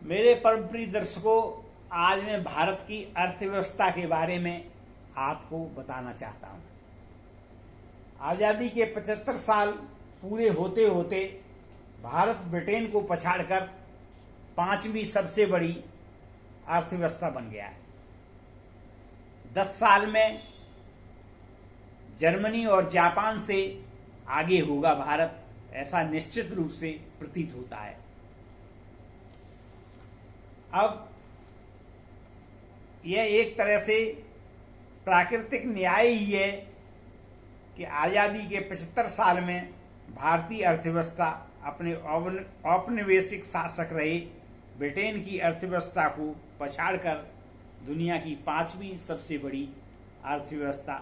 मेरे परम प्रिय दर्शकों, आज मैं भारत की अर्थव्यवस्था के बारे में आपको बताना चाहता हूं। आजादी के 75 साल पूरे होते होते भारत ब्रिटेन को पछाड़कर 5वीं सबसे बड़ी अर्थव्यवस्था बन गया है। 10 साल में जर्मनी और जापान से आगे होगा भारत, ऐसा निश्चित रूप से प्रतीत होता है। अब यह एक तरह से प्राकृतिक न्याय ही है कि आजादी के 75 साल में भारतीय अर्थव्यवस्था अपने औपनिवेशिक शासक रहे ब्रिटेन की अर्थव्यवस्था को पछाड़कर दुनिया की 5वीं सबसे बड़ी अर्थव्यवस्था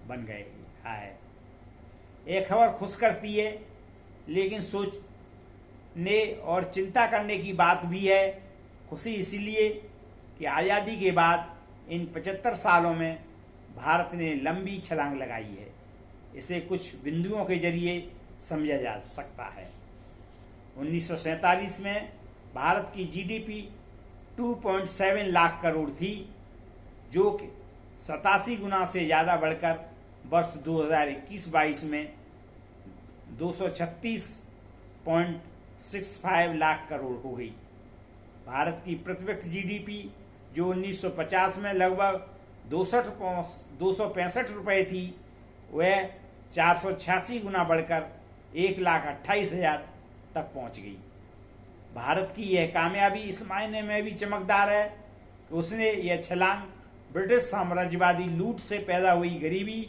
बन गई है। एक खबर खुश करती है, लेकिन सोचने और चिंता करने की बात भी है। खुशी इसलिए कि आज़ादी के बाद इन 75 सालों में भारत ने लंबी छलांग लगाई है। इसे कुछ बिंदुओं के जरिए समझा जा सकता है। 1947 में भारत की जीडीपी 2.7 लाख करोड़ थी, जो कि 87 गुना से ज़्यादा बढ़कर वर्ष 2021-22 में 236.65 लाख करोड़ हो गई। भारत की प्रत्यक्ष जीडीपी जो 1950 में लगभग 265 रुपये थी, वह 486 गुना बढ़कर 1,28,000 तक पहुंच गई। भारत की यह कामयाबी इस मायने में भी चमकदार है कि उसने यह छलांग ब्रिटिश साम्राज्यवादी लूट से पैदा हुई गरीबी,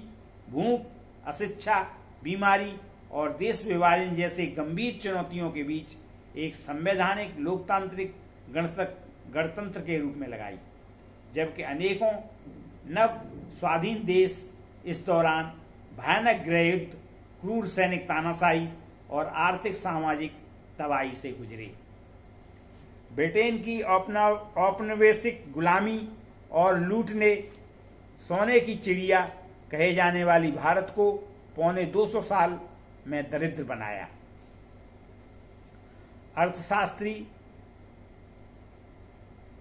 भूख, अशिक्षा, बीमारी और देश विभाजन जैसे गंभीर चुनौतियों के बीच एक संवैधानिक लोकतांत्रिक गणतंत्र के रूप में लगाई। जबकि अनेकों नव स्वाधीन देश इस दौरान भयानक गृहयुद्ध, क्रूर सैनिक तानाशाही और आर्थिक सामाजिक तबाही से गुजरे। ब्रिटेन की औपनिवेशिक गुलामी और लूट ने सोने की चिड़िया कहे जाने वाली भारत को पौने 200 साल में दरिद्र बनाया। अर्थशास्त्री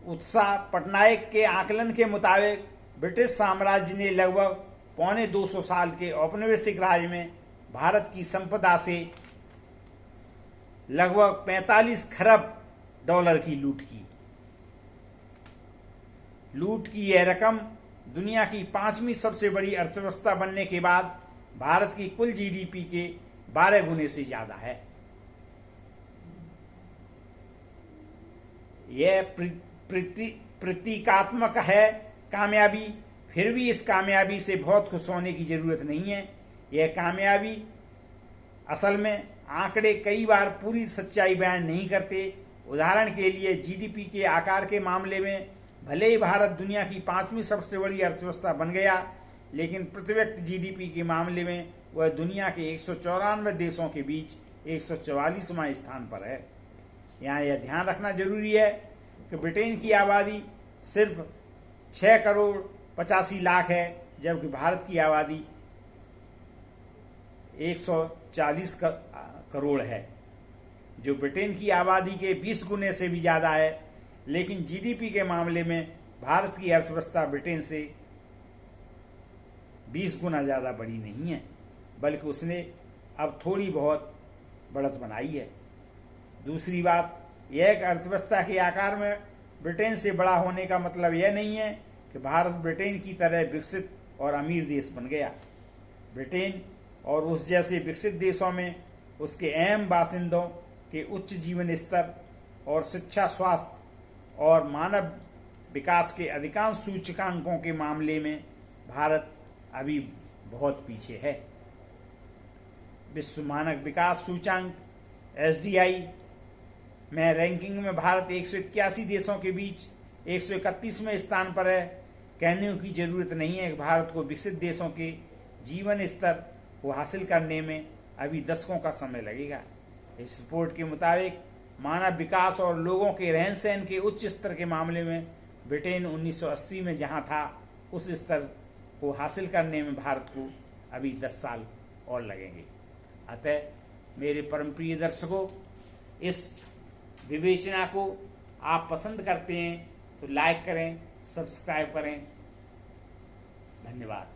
उत्साह पटनायक के आकलन के मुताबिक ब्रिटिश साम्राज्य ने लगभग पौने 200 साल के औपनिवेशिक राज में भारत की संपदा से लगभग 45 खरब डॉलर की लूट की। लूट की यह रकम दुनिया की 5वीं सबसे बड़ी अर्थव्यवस्था बनने के बाद भारत की कुल जीडीपी के 12 गुने से ज्यादा है। यह प्रतीकात्मक है कामयाबी, फिर भी इस कामयाबी से बहुत खुश होने की जरूरत नहीं है। यह कामयाबी असल में आंकड़े कई बार पूरी सच्चाई बयान नहीं करते। उदाहरण के लिए जीडीपी के आकार के मामले में भले ही भारत दुनिया की 5वीं सबसे बड़ी अर्थव्यवस्था बन गया, लेकिन प्रत्यक्ष जीडीपी के मामले में वह दुनिया के 194 देशों के बीच 144वां स्थान पर है। यहाँ यह ध्यान रखना जरूरी है कि ब्रिटेन की आबादी सिर्फ 6 करोड़ 85 लाख है, जबकि भारत की आबादी 140 करोड़ है, जो ब्रिटेन की आबादी के 20 गुने से भी ज़्यादा है। लेकिन जीडीपी के मामले में भारत की अर्थव्यवस्था ब्रिटेन से 20 गुना ज़्यादा बड़ी नहीं है, बल्कि उसने अब थोड़ी बहुत बढ़त बनाई है। दूसरी बात यह कि अर्थव्यवस्था के आकार में ब्रिटेन से बड़ा होने का मतलब यह नहीं है कि भारत ब्रिटेन की तरह विकसित और अमीर देश बन गया। ब्रिटेन और उस जैसे विकसित देशों में उसके अहम बासिंदों के उच्च जीवन स्तर और शिक्षा, स्वास्थ्य और मानव विकास के अधिकांश सूचकांकों के मामले में भारत अभी बहुत पीछे है। विश्व मानक विकास सूचांक SDI में रैंकिंग में भारत 181 देशों के बीच 131वें स्थान पर है। कहने की जरूरत नहीं है कि भारत को विकसित देशों के जीवन स्तर को हासिल करने में अभी दशकों का समय लगेगा। इस रिपोर्ट के मुताबिक मानव विकास और लोगों के रहन सहन के उच्च स्तर के मामले में ब्रिटेन 1980 में जहां था, उस स्तर को हासिल करने में भारत को अभी 10 साल और लगेंगे। अतः मेरे परम प्रिय दर्शकों, इस विवेचना को आप पसंद करते हैं तो लाइक करें, सब्सक्राइब करें। धन्यवाद।